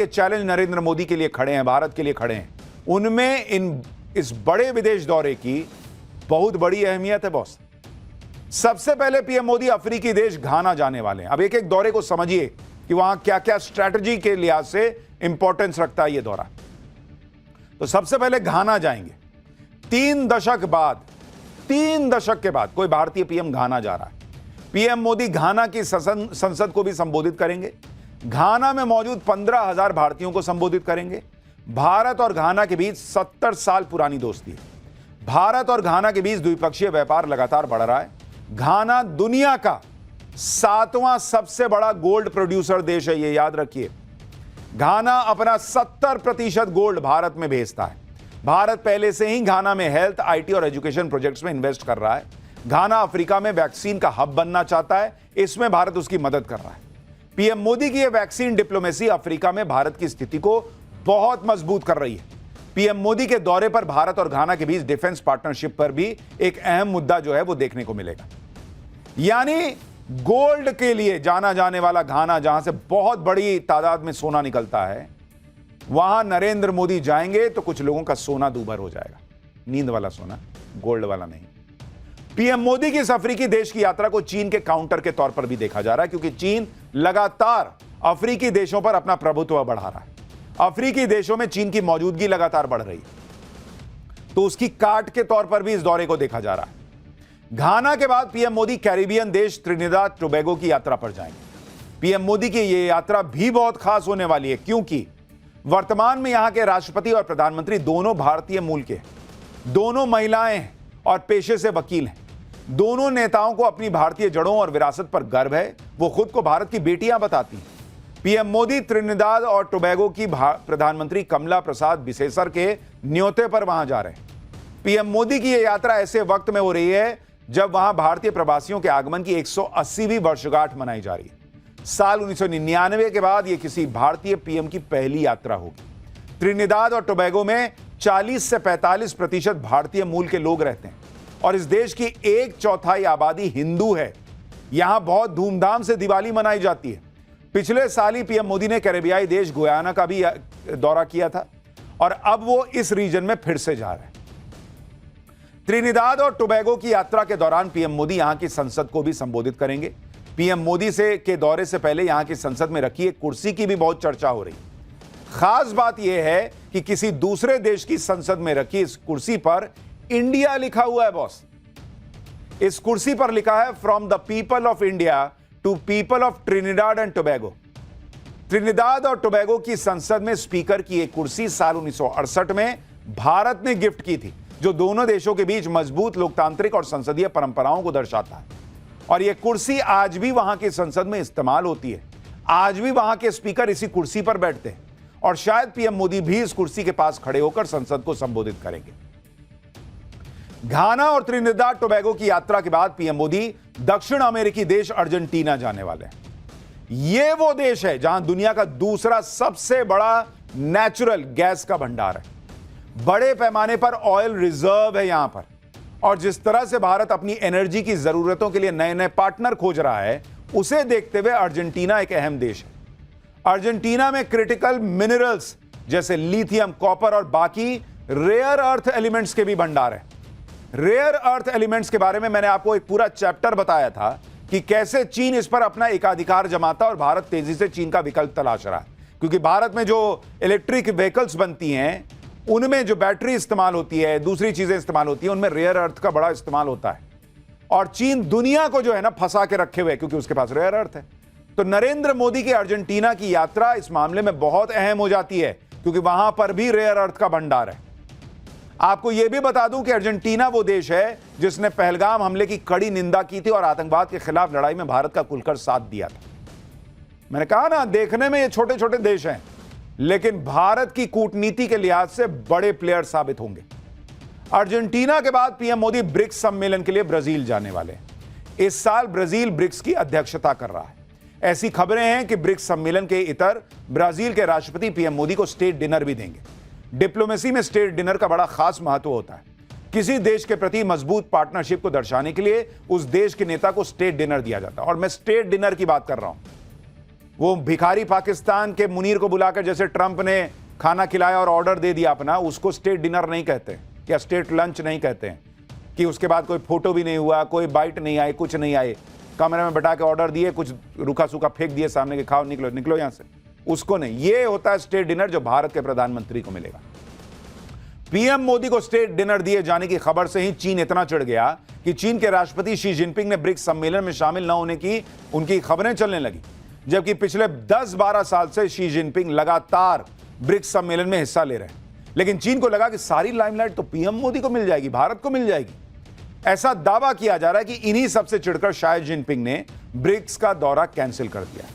के चैलेंज नरेंद्र मोदी के लिए खड़े हैं, भारत के लिए खड़े हैं, उनमें इस बड़े विदेश दौरे की बहुत बड़ी अहमियत है बॉस। सबसे पहले पीएम मोदी अफ्रीकी देश घाना जाने वाले हैं। अब एक एक दौरे को समझिए कि वहां क्या क्या स्ट्रैटेजी के लिहाज से इंपॉर्टेंस रखता है ये दौरा। तो सबसे पहले घाना जाएंगे। 3 दशक के बाद कोई भारतीय पीएम घाना जा रहा है। पीएम मोदी घाना की संसद को भी संबोधित करेंगे। घाना में मौजूद 15,000 भारतीयों को संबोधित करेंगे। भारत और घाना के बीच 70 साल पुरानी दोस्ती है। भारत और घाना के बीच द्विपक्षीय व्यापार लगातार बढ़ रहा है। घाना दुनिया का 7वां सबसे बड़ा गोल्ड प्रोड्यूसर देश है, ये याद रखिए। घाना अपना 70% गोल्ड भारत में भेजता है। भारत पहले से ही घाना में हेल्थ, आईटी और एजुकेशन प्रोजेक्ट्स में इन्वेस्ट कर रहा है। घाना अफ्रीका में वैक्सीन का हब बनना चाहता है, इसमें भारत उसकी मदद कर रहा है। पीएम मोदी की यह वैक्सीन डिप्लोमेसी अफ्रीका में भारत की स्थिति को बहुत मजबूत कर रही है। पीएम मोदी के दौरे पर भारत और घाना के बीच डिफेंस पार्टनरशिप पर भी एक अहम मुद्दा जो है वो देखने को मिलेगा। यानी गोल्ड के लिए जाना जाने वाला घाना, जहां से बहुत बड़ी तादाद में सोना निकलता है, वहां नरेंद्र मोदी जाएंगे तो कुछ लोगों का सोना दूभर हो जाएगा। नींद वाला सोना, गोल्ड वाला नहीं। पीएम मोदी की इस अफ्रीकी देश की यात्रा को चीन के काउंटर के तौर पर भी देखा जा रहा है, क्योंकि चीन लगातार अफ्रीकी देशों पर अपना प्रभुत्व बढ़ा रहा है। अफ्रीकी देशों में चीन की मौजूदगी लगातार बढ़ रही है, तो उसकी काट के तौर पर भी इस दौरे को देखा जा रहा है। घाना के बाद पीएम मोदी कैरिबियन देश त्रिनिदाद टोबैगो की यात्रा पर जाएंगे। पीएम मोदी की यह यात्रा भी बहुत खास होने वाली है, क्योंकि वर्तमान में यहां के राष्ट्रपति और प्रधानमंत्री दोनों भारतीय मूल के हैं। दोनों महिलाएं हैं और पेशे से वकील हैं। दोनों नेताओं को अपनी भारतीय जड़ों और विरासत पर गर्व है। वो खुद को भारत की बेटियां बताती हैं। पीएम मोदी त्रिनिदाद और टोबैगो की प्रधानमंत्री कमला प्रसाद बिसेसर के न्योते पर वहां जा रहे हैं। पीएम मोदी की यह यात्रा ऐसे वक्त में हो रही है जब वहां भारतीय प्रवासियों के आगमन की 180वीं वर्षगांठ मनाई जा रही है। साल 1999 के बाद यह किसी भारतीय पीएम की पहली यात्रा होगी। त्रिनिदाद और टोबैगो में 40 से 45% भारतीय मूल के लोग रहते हैं और इस देश की 1/4 आबादी हिंदू है। यहां बहुत धूमधाम से दिवाली मनाई जाती है। पिछले साल ही पीएम मोदी ने कैरेबियाई देश गुयाना का भी दौरा किया था और अब वो इस रीजन में फिर से जा रहे हैं। त्रिनिदाद और टोबैगो की यात्रा के दौरान पीएम मोदी यहां की संसद को भी संबोधित करेंगे। पीएम मोदी के दौरे से पहले यहां की संसद में रखी एक कुर्सी की भी बहुत चर्चा हो रही। खास बात यह है कि किसी दूसरे देश की संसद में रखी इस कुर्सी पर इंडिया लिखा हुआ है बॉस। इस कुर्सी पर लिखा है from the people of India to people of Trinidad and Tobago. Trinidad और टोबैगो की संसद में स्पीकर की एक कुर्सी साल 1968 में भारत ने गिफ्ट की थी, जो दोनों देशों के बीच मजबूत लोकतांत्रिक और संसदीय परंपराओं को दर्शाता है। और यह कुर्सी आज भी वहां की संसद में इस्तेमाल होती है। आज भी वहां के स्पीकर इसी कुर्सी पर बैठते हैं और शायद पीएम मोदी भी इस कुर्सी के पास खड़े होकर संसद को संबोधित करेंगे। घाना और त्रिनिदाद टोबैगो की यात्रा के बाद पीएम मोदी दक्षिण अमेरिकी देश अर्जेंटीना जाने वाले हैं। यह वो देश है जहां दुनिया का दूसरा सबसे बड़ा नेचुरल गैस का भंडार है। बड़े पैमाने पर ऑयल रिजर्व है यहां पर। और जिस तरह से भारत अपनी एनर्जी की जरूरतों के लिए नए नए पार्टनर खोज रहा है, उसे देखते हुए अर्जेंटीना एक अहम देश है। अर्जेंटीना में क्रिटिकल मिनरल्स जैसे लिथियम, कॉपर और बाकी रेयर अर्थ एलिमेंट्स के भी भंडार है। रेयर अर्थ एलिमेंट्स के बारे में मैंने आपको एक पूरा चैप्टर बताया था कि कैसे चीन इस पर अपना एकाधिकार जमाता और भारत तेजी से चीन का विकल्प तलाश रहा है। क्योंकि भारत में जो इलेक्ट्रिक व्हीकल्स बनती हैं, उनमें जो बैटरी इस्तेमाल होती है, दूसरी चीजें इस्तेमाल होती हैं, उनमें रेयर अर्थ का बड़ा इस्तेमाल होता है। और चीन दुनिया को जो है ना फंसा के रखे हुए, क्योंकि उसके पास रेयर अर्थ है। तो नरेंद्र मोदी की अर्जेंटीना की यात्रा इस मामले में बहुत अहम हो जाती है, क्योंकि वहां पर भी रेयर अर्थ का भंडार है। आपको यह भी बता दूं कि अर्जेंटीना वो देश है जिसने पहलगाम हमले की कड़ी निंदा की थी और आतंकवाद के खिलाफ लड़ाई में भारत का खुलकर साथ दिया था। मैंने कहा ना, देखने में ये छोटे छोटे देश हैं, लेकिन भारत की कूटनीति के लिहाज से बड़े प्लेयर साबित होंगे। अर्जेंटीना के बाद पीएम मोदी ब्रिक्स सम्मेलन के लिए ब्राजील जाने वाले हैं। इस साल ब्राजील ब्रिक्स की अध्यक्षता कर रहा है। ऐसी खबरें हैं कि ब्रिक्स सम्मेलन के इतर ब्राजील के राष्ट्रपति पीएम मोदी को स्टेट डिनर भी देंगे। डिप्लोमेसी में स्टेट डिनर का बड़ा खास महत्व होता है। किसी देश के प्रति मजबूत पार्टनरशिप को दर्शाने के लिए उस देश के नेता को स्टेट डिनर दिया जाता है। और मैं स्टेट डिनर की बात कर रहा हूं, वो भिखारी पाकिस्तान के मुनीर को बुलाकर जैसे ट्रंप ने खाना खिलाया और ऑर्डर दे दिया अपना, उसको स्टेट डिनर नहीं कहते या स्टेट लंच नहीं कहते हैं, कि उसके बाद कोई फोटो भी नहीं हुआ, कोई बाइट नहीं आई, कुछ नहीं आए, कमरे में बैठा के ऑर्डर दिए, कुछ रूखा सूखा फेंक दिए सामने के, खाओ निकलो निकलो यहां से, उसको नहीं। ये होता है स्टेट डिनर जो भारत के प्रधानमंत्री को मिलेगा। पीएम मोदी को स्टेट डिनर दिए जाने की खबर से ही चीन इतना चिढ़ गया कि चीन के राष्ट्रपति शी जिनपिंग ने ब्रिक्स सम्मेलन में शामिल न होने की उनकी खबरें चलने लगी, जबकि पिछले 10-12 साल से शी जिनपिंग लगातार ब्रिक्स सम्मेलन में हिस्सा ले रहे हैं। लेकिन चीन को लगा कि सारी लाइमलाइट तो पीएम मोदी को मिल जाएगी, भारत को मिल जाएगी। ऐसा दावा किया जा रहा है कि इन्हीं सबसे चिढ़कर शायद जिनपिंग ने ब्रिक्स का दौरा कैंसिल कर दिया।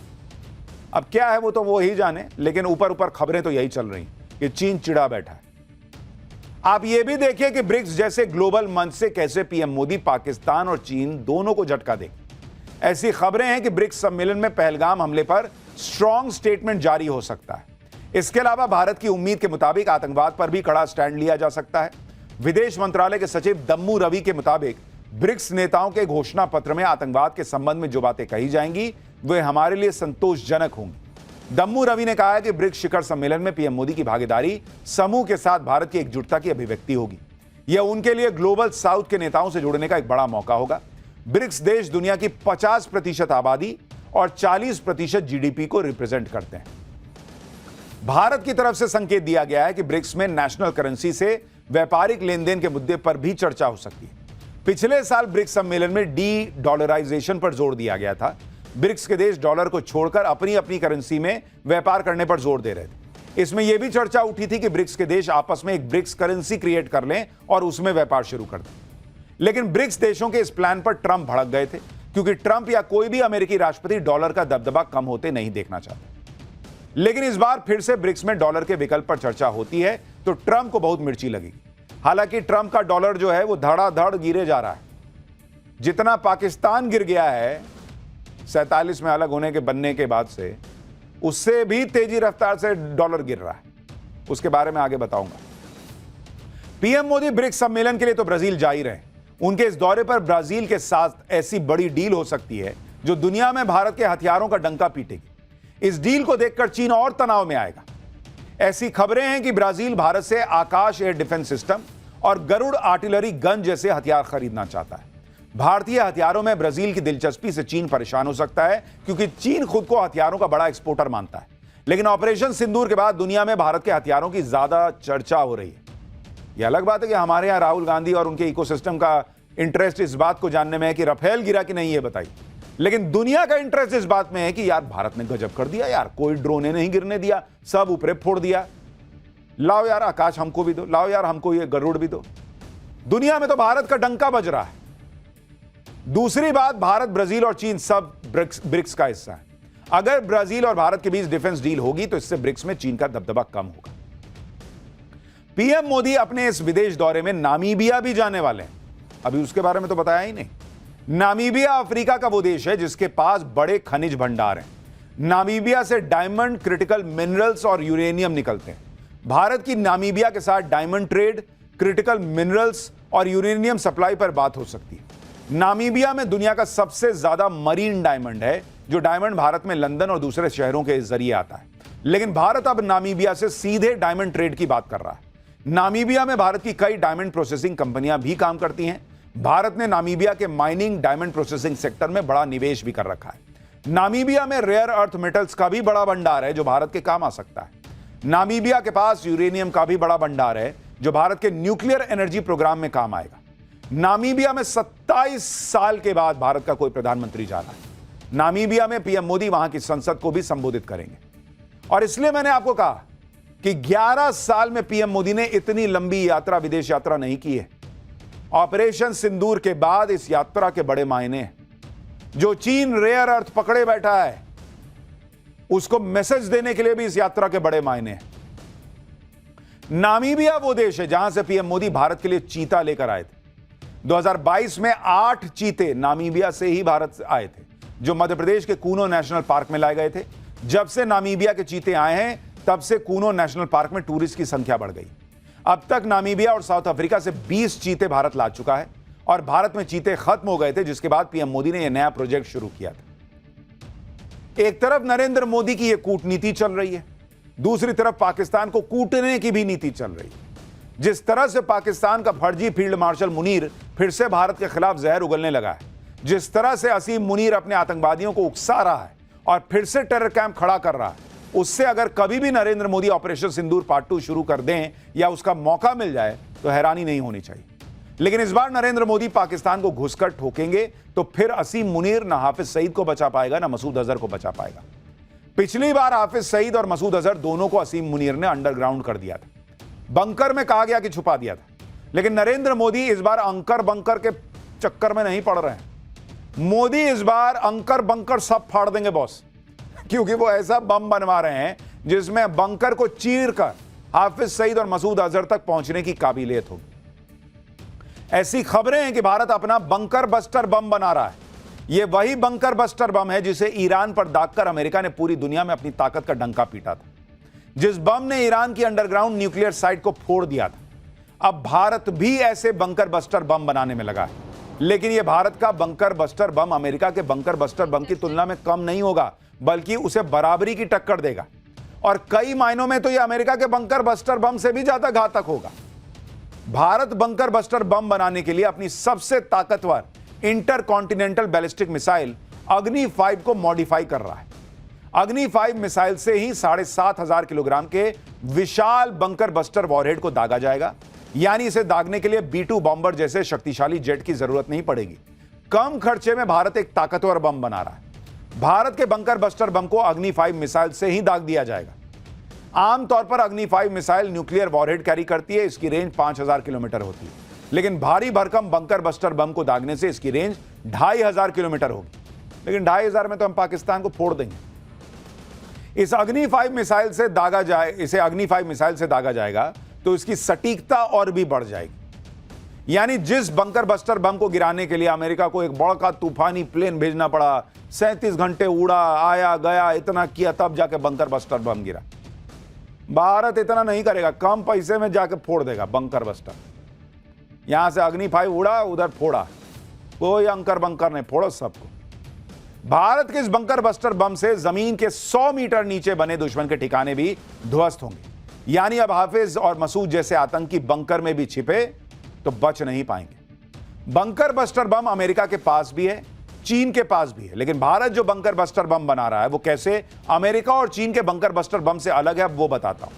अब क्या है वो ही जाने, लेकिन ऊपर ऊपर खबरें तो यही चल रही कि चीन चिढ़ा बैठा है। आप यह भी देखिए कि ब्रिक्स जैसे ग्लोबल मंच से कैसे पीएम मोदी पाकिस्तान और चीन दोनों को झटका देंगे। ऐसी खबरें हैं कि ब्रिक्स सम्मेलन में पहलगाम हमले पर स्ट्रांग स्टेटमेंट जारी हो सकता है। इसके अलावा भारत की उम्मीद के मुताबिक आतंकवाद पर भी कड़ा स्टैंड लिया जा सकता है। विदेश मंत्रालय के सचिव दम्मू रवि के मुताबिक ब्रिक्स नेताओं के घोषणा पत्र में आतंकवाद के संबंध में जो बातें कही जाएंगी वे हमारे लिए संतोषजनक होंगी। दम्मू रवि ने कहा है कि ब्रिक्स शिखर सम्मेलन में पीएम मोदी की भागीदारी समूह के साथ भारत की एकजुटता की अभिव्यक्ति होगी। यह उनके लिए ग्लोबल साउथ के नेताओं से जुड़ने का एक बड़ा मौका होगा। ब्रिक्स देश दुनिया की 50% आबादी और 40% जीडीपी को रिप्रेजेंट करते हैं। भारत की तरफ से संकेत दिया गया है कि ब्रिक्स में नेशनल करेंसी से व्यापारिक लेन देन के मुद्दे पर भी चर्चा हो सकती है। पिछले साल ब्रिक्स सम्मेलन में डी डॉलराइजेशन पर जोर दिया गया था। ब्रिक्स के देश डॉलर को छोड़कर अपनी अपनी करेंसी में व्यापार करने पर जोर दे रहे थे। इसमें यह भी चर्चा उठी थी कि ब्रिक्स के देश आपस में एक ब्रिक्स करेंसी क्रिएट कर लें और उसमें व्यापार शुरू कर दें। लेकिन ब्रिक्स देशों के इस प्लान पर ट्रंप भड़क गए थे, क्योंकि ट्रंप या कोई भी अमेरिकी राष्ट्रपति डॉलर का दबदबा कम होते नहीं देखना चाहते। लेकिन इस बार फिर से ब्रिक्स में डॉलर के विकल्प पर चर्चा होती है तो ट्रंप को बहुत मिर्ची लगेगी। हालांकि ट्रंप का डॉलर जो है वो धड़ाधड़ गिरे जा रहा है। जितना पाकिस्तान गिर गया है 47 में अलग होने के बनने के बाद से, उससे भी तेजी रफ्तार से डॉलर गिर रहा है। उसके बारे में आगे बताऊंगा। पीएम मोदी ब्रिक्स सम्मेलन के लिए तो ब्राजील जा ही रहे। उनके इस दौरे पर ब्राजील के साथ ऐसी बड़ी डील हो सकती है जो दुनिया में भारत के हथियारों का डंका पीटेगी। इस डील को देखकर चीन और तनाव में आएगा। ऐसी खबरें हैं कि ब्राजील भारत से आकाश एयर डिफेंस सिस्टम और गरुड़ आर्टिलरी गन जैसे हथियार खरीदना चाहता है। भारतीय हथियारों में ब्राजील की दिलचस्पी से चीन परेशान हो सकता है, क्योंकि चीन खुद को हथियारों का बड़ा एक्सपोर्टर मानता है। लेकिन ऑपरेशन सिंदूर के बाद दुनिया में भारत के हथियारों की ज्यादा चर्चा हो रही है। यह अलग बात है कि हमारे यहां राहुल गांधी और उनके इकोसिस्टम का इंटरेस्ट इस बात को जानने में है कि राफेल गिरा कि नहीं, ये बताइए। लेकिन दुनिया का इंटरेस्ट इस बात में है कि यार भारत ने गजब कर दिया यार, कोई ड्रोने नहीं गिरने दिया, सब ऊपरे फोड़ दिया। लाओ यार आकाश हमको भी दो, लाओ यार हमको ये गरुड़ भी दो। दुनिया में तो भारत का डंका बज रहा है। दूसरी बात, भारत, ब्राजील और चीन सब ब्रिक्स का हिस्सा है। अगर ब्राजील और भारत के बीच डिफेंस डील होगी तो इससे ब्रिक्स में चीन का दबदबा कम होगा। पीएम मोदी अपने इस विदेश दौरे में नामीबिया भी जाने वाले हैं। अभी उसके बारे में तो बताया ही नहीं। नामीबिया अफ्रीका का वो देश है जिसके पास बड़े खनिज भंडार हैं। नामीबिया से डायमंड, क्रिटिकल मिनरल्स और यूरेनियम निकलते हैं। भारत की नामीबिया के साथ डायमंड ट्रेड, क्रिटिकल मिनरल्स और यूरेनियम सप्लाई पर बात हो सकती है। नामीबिया में दुनिया का सबसे ज्यादा मरीन डायमंड है, जो डायमंड भारत में लंदन और दूसरे शहरों के जरिए आता है। लेकिन भारत अब नामीबिया से सीधे डायमंड ट्रेड की बात कर रहा है। नामीबिया में भारत की कई डायमंड प्रोसेसिंग कंपनियां भी काम करती हैं। भारत ने नामीबिया के माइनिंग, डायमंड प्रोसेसिंग सेक्टर में बड़ा निवेश भी कर रखा है। नामीबिया में रेयर अर्थ मेटल्स का भी बड़ा भंडार है जो भारत के काम आ सकता है। नामीबिया के पास यूरेनियम का भी बड़ा भंडार है जो भारत के न्यूक्लियर एनर्जी प्रोग्राम में काम आएगा। नामीबिया में 27 साल के बाद भारत का कोई प्रधानमंत्री जा रहा है। नामीबिया में पीएम मोदी वहां की संसद को भी संबोधित करेंगे। और इसलिए मैंने आपको कहा कि 11 साल में पीएम मोदी ने इतनी लंबी यात्रा, विदेश यात्रा नहीं की है। ऑपरेशन सिंदूर के बाद इस यात्रा के बड़े मायने हैं। जो चीन रेयर अर्थ पकड़े बैठा है उसको मैसेज देने के लिए भी इस यात्रा के बड़े मायने हैं। नामीबिया वो देश है जहां से पीएम मोदी भारत के लिए चीता लेकर आए थे। 2022 में 8 चीते नामीबिया से ही भारत आए थे, जो मध्य प्रदेश के कूनो नेशनल पार्क में लाए गए थे। जब से नामीबिया के चीते आए हैं तब से कूनो नेशनल पार्क में टूरिस्ट की संख्या बढ़ गई। अब तक नामीबिया और साउथ अफ्रीका से 20 चीते भारत ला चुका है और भारत में चीते खत्म हो गए थे, जिसके बाद पीएम मोदी ने यह नया प्रोजेक्ट शुरू किया था। एक तरफ नरेंद्र मोदी की यह कूटनीति चल रही है, दूसरी तरफ पाकिस्तान को कूटने की भी नीति चल रही है। जिस तरह से पाकिस्तान का फर्जी फील्ड मार्शल मुनीर फिर से भारत के खिलाफ जहर उगलने लगा है, जिस तरह से असीम मुनीर अपने आतंकवादियों को उकसा रहा है और फिर से टेरर कैंप खड़ा कर रहा है, उससे अगर कभी भी नरेंद्र मोदी ऑपरेशन सिंदूर पार्ट 2 शुरू कर दें या उसका मौका मिल जाए तो हैरानी नहीं होनी चाहिए। लेकिन इस बार नरेंद्र मोदी पाकिस्तान को घुसकर ठोकेंगे तो फिर असीम मुनीर ना हाफिज सईद को बचा पाएगा ना मसूद अजहर को बचा पाएगा। पिछली बार हाफिज सईद और मसूद अजहर दोनों को असीम मुनीर ने अंडरग्राउंड कर दिया था, बंकर में कहा गया कि छुपा दिया था। लेकिन नरेंद्र मोदी इस बार अंकर बंकर के चक्कर में नहीं पड़ रहे हैं। मोदी इस बार अंकर बंकर सब फाड़ देंगे बॉस, क्योंकि वो ऐसा बम बनवा रहे हैं जिसमें बंकर को चीर कर हाफिज सईद और मसूद अजहर तक पहुंचने की काबिलियत होगी। ऐसी खबरें हैं कि भारत अपना बंकर बस्टर बम बना रहा है। यह वही बंकर बस्टर बम है जिसे ईरान पर दागकर अमेरिका ने पूरी दुनिया में अपनी ताकत का डंका पीटा था, जिस बम ने ईरान की अंडरग्राउंड न्यूक्लियर साइट को फोड़ दिया था। अब भारत भी ऐसे बंकर बस्टर बम बनाने में लगा है, लेकिन यह भारत का बंकर बस्टर बम अमेरिका के बंकर बस्टर बम की तुलना में कम नहीं होगा, बल्कि उसे बराबरी की टक्कर देगा और कई मायनों में तो यह अमेरिका के बंकर बस्टर बम से भी ज्यादा घातक होगा। भारत बंकर बस्टर बम बनाने के लिए अपनी सबसे ताकतवर इंटरकॉन्टिनेंटल बैलिस्टिक मिसाइल अग्नि 5 को मॉडिफाई कर रहा है। अग्नि 5 मिसाइल से ही 7,500 किलोग्राम के विशाल बंकर बस्टर वॉरहेड को दागा जाएगा, यानी इसे दागने के लिए B-2 बॉम्बर जैसे शक्तिशाली जेट की जरूरत नहीं पड़ेगी। कम खर्चे में भारत एक ताकतवर बम बना रहा है। भारत के बंकर बस्टर बम को अग्नि 5 मिसाइल से ही दाग दिया जाएगा। आमतौर पर अग्नि 5 मिसाइल न्यूक्लियर वॉरहेड कैरी करती है, इसकी रेंज 5,000 किलोमीटर होती है, लेकिन भारी भरकम बंकर बस्टर बम को दागने से इसकी रेंज 2,500 किलोमीटर होगी। लेकिन 2,500 में तो हम पाकिस्तान को फोड़ देंगे। इसे अग्नि 5 मिसाइल से दागा जाएगा तो इसकी सटीकता और भी बढ़ जाएगी। यानी जिस बंकर बस्टर बम को गिराने के लिए अमेरिका को एक बड़ा तूफानी प्लेन भेजना पड़ा, 37 घंटे उड़ा, आया गया, इतना किया, तब जाके बंकर बस्टर बम गिरा। भारत इतना नहीं करेगा, कम पैसे में जाके फोड़ देगा बंकर बस्टर। यहां से अग्नि 5 उड़ा, उधर फोड़ा, कोई अंकर बंकर नहीं, फोड़ो सबको। भारत के इस बंकर बस्टर बम से जमीन के 100 मीटर नीचे बने दुश्मन के ठिकाने भी ध्वस्त होंगे। यानी अब हाफिज और मसूद जैसे आतंकी बंकर में भी छिपे तो बच नहीं पाएंगे। बंकर बस्टर बम अमेरिका के पास भी है, चीन के पास भी है, लेकिन भारत जो बंकर बस्टर बम बना रहा है वो कैसे अमेरिका और चीन के बंकर बस्टर बम से अलग है, वो बताता हूं।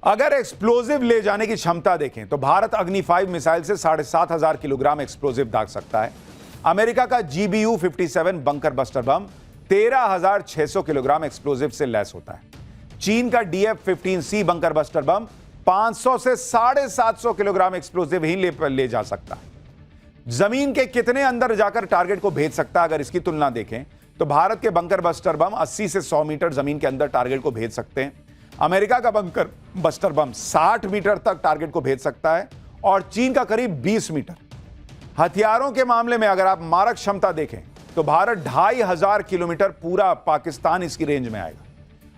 अगर एक्सप्लोजिव ले जाने की क्षमता देखें तो भारत अग्नि 5 मिसाइल से 7,500 किलोग्राम एक्सप्लोजिव दाग सकता है। अमेरिका का GBU-57 bunker buster bomb 13,600 kilogram explosive से लैस होता है। चीन का DF-15C बंकर बस्टर बम 500 से 750 किलोग्राम एक्सप्लोजिव ही ले जा सकता है। जमीन के कितने अंदर जाकर टारगेट को भेज सकता है, अगर इसकी तुलना देखें तो भारत के बंकर बस्टर बम 80 से 100 मीटर जमीन के अंदर टारगेट को भेज सकते हैं। अमेरिका का बंकर बस्टर बम 60 मीटर तक टारगेट को भेज सकता है और चीन का करीब 20 मीटर। हथियारों के मामले में अगर आप मारक क्षमता देखें तो भारत 2,500 किलोमीटर पूरा पाकिस्तान इसकी रेंज में आएगा।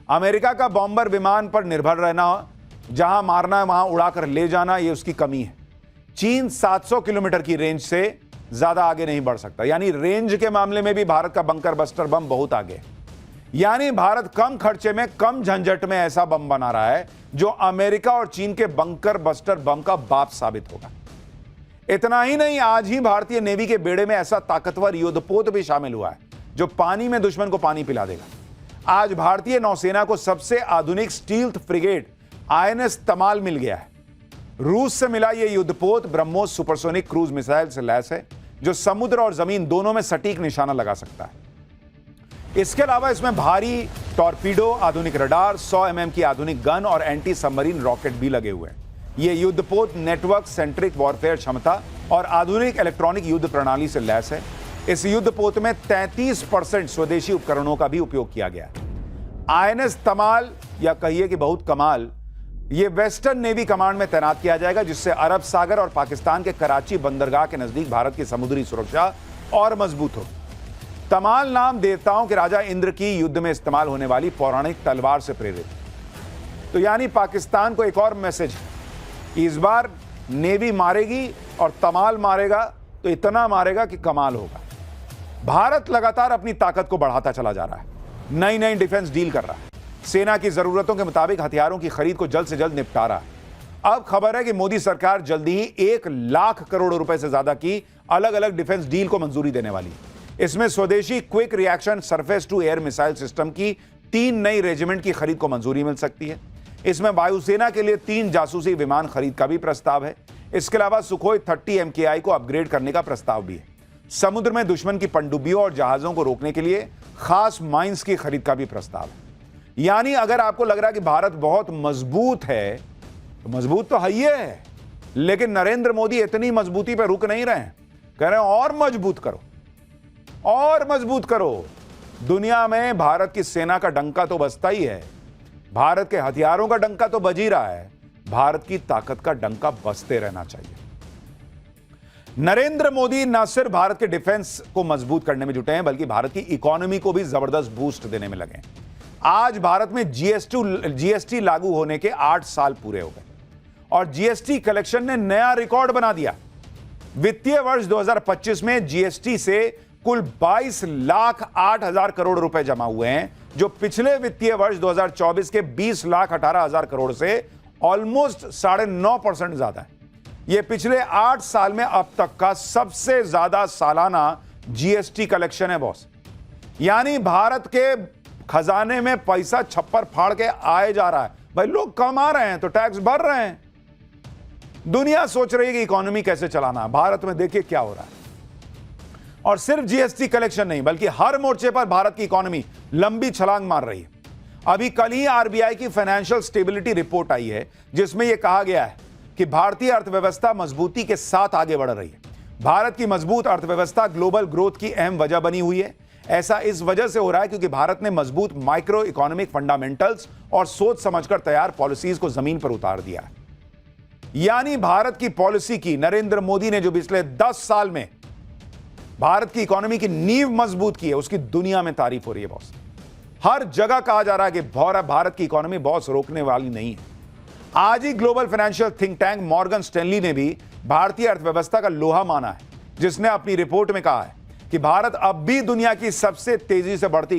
अमेरिका का बॉम्बर विमान पर निर्भर रहना, जहां मारना है वहां उड़ाकर ले जाना, यह उसकी कमी है। चीन 700 किलोमीटर की रेंज से ज्यादा आगे नहीं बढ़ सकता, यानी रेंज के मामले में भी भारत का बंकर बस्टर बम बहुत आगे है। यानी भारत कम खर्चे में, कम झंझट में ऐसा बम बना रहा है जो अमेरिका और चीन के बंकर बस्टर बम का बाप साबित होगा। इतना ही नहीं, आज ही भारतीय नेवी के बेड़े में ऐसा ताकतवर युद्धपोत भी शामिल हुआ है जो पानी में दुश्मन को पानी पिला देगा। आज भारतीय नौसेना को सबसे आधुनिक स्टील्थ फ्रिगेट INS तमाल मिल गया है। रूस से मिला यह युद्धपोत ब्रह्मोस सुपरसोनिक क्रूज मिसाइल से लैस है, जो समुद्र और जमीन दोनों में सटीक निशाना लगा सकता है। इसके अलावा इसमें भारी टॉर्पीडो, आधुनिक रडार, 100 mm की आधुनिक गन और एंटी सबमरीन रॉकेट भी लगे हुए हैं। यह युद्धपोत नेटवर्क सेंट्रिक वॉरफेयर क्षमता और आधुनिक इलेक्ट्रॉनिक युद्ध प्रणाली से लैस है। इस युद्धपोत में 33% स्वदेशी उपकरणों का भी उपयोग किया गया है। INS तमाल, या कहिए कि बहुत कमाल, यह वेस्टर्न नेवी कमांड में तैनात किया जाएगा, जिससे अरब सागर और पाकिस्तान के कराची बंदरगाह के नजदीक भारत की समुद्री सुरक्षा और मजबूत हो। तमाल नाम देवताओं के राजा इंद्र की युद्ध में इस्तेमाल होने वाली पौराणिक तलवार से प्रेरित। तो यानी पाकिस्तान को एक और मैसेज है, इस बार नेवी मारेगी और तमाल मारेगा तो इतना मारेगा कि कमाल होगा। भारत लगातार अपनी ताकत को बढ़ाता चला जा रहा है, नई नई डिफेंस डील कर रहा है, सेना की जरूरतों के मुताबिक हथियारों की खरीद को जल्द से जल्द निपटा रहा है। अब खबर है कि मोदी सरकार जल्दी ही 1,00,000 करोड़ रुपए से ज्यादा की अलग अलग डिफेंस डील को मंजूरी देने वाली है। इसमें स्वदेशी quick reaction surface to air missile system की 3 नई रेजिमेंट की खरीद को मंजूरी मिल सकती है। इसमें वायुसेना के लिए 3 जासूसी विमान खरीद का भी प्रस्ताव है। इसके अलावा सुखोई 30 MKI को अपग्रेड करने का प्रस्ताव भी है। समुद्र में दुश्मन की पनडुब्बियों और जहाजों को रोकने के लिए खास माइंस की खरीद का भी प्रस्ताव है। यानी अगर आपको लग रहा है कि भारत बहुत मजबूत है, तो मजबूत तो है ही है, लेकिन नरेंद्र मोदी इतनी मजबूती पर रुक नहीं रहे हैं। कह रहे हैं और मजबूत करो, और मजबूत करो। दुनिया में भारत की सेना का डंका तो बजता ही है, भारत के हथियारों का डंका तो बज ही रहा है, भारत की ताकत का डंका बजते रहना चाहिए। नरेंद्र मोदी न सिर्फ भारत के डिफेंस को मजबूत करने में जुटे हैं, बल्कि भारत की इकोनॉमी को भी जबरदस्त बूस्ट देने में लगे हैं। आज भारत में जीएसटी लागू होने के 8 साल पूरे हो गए और जीएसटी कलेक्शन ने नया रिकॉर्ड बना दिया। वित्तीय वर्ष 2025 में जीएसटी से कुल 22,08,000 करोड़ रुपए जमा हुए हैं, जो पिछले वित्तीय वर्ष 2024 के 20,18,000 करोड़ से ऑलमोस्ट 9.5% ज्यादा है। यह पिछले 8 साल में अब तक का सबसे ज्यादा सालाना जीएसटी कलेक्शन है बॉस। यानी भारत के खजाने में पैसा छप्पर फाड़ के आए जा रहा है। भाई लोग कमा रहे हैं तो टैक्स भर रहे हैं। दुनिया सोच रही है कि इकोनॉमी कैसे चलाना है, भारत में देखिए क्या हो रहा है। और सिर्फ जीएसटी कलेक्शन नहीं, बल्कि हर मोर्चे पर भारत की इकोनॉमी लंबी छलांग मार रही है। अभी कल ही आरबीआई की फाइनेंशियल स्टेबिलिटी रिपोर्ट आई है, जिसमें यह कहा गया है कि भारतीय अर्थव्यवस्था मजबूती के साथ आगे बढ़ रही है। भारत की मजबूत अर्थव्यवस्था ग्लोबल ग्रोथ की अहम वजह बनी हुई है। ऐसा इस वजह से हो रहा है क्योंकि भारत ने मजबूत माइक्रो इकोनॉमिक फंडामेंटल्स और सोच समझकर तैयार पॉलिसीज को जमीन पर उतार दिया है। यानी भारत की पॉलिसी की नरेंद्र मोदी ने जो पिछले 10 साल में भारत की इकोनॉमी की नींव मजबूत की है, उसकी दुनिया में तारीफ हो रही है बॉस। हर जगह कहा जा रहा है कि भारत की इकोनॉमी बॉस रोकने वाली नहीं है। आज ही global financial think tank Morgan Stanley ने भी भारतीय अर्थव्यवस्था का लोहा माना है, जिसने अपनी रिपोर्ट में कहा है कि भारत अब भी दुनिया की सबसे तेजी से बढ़ती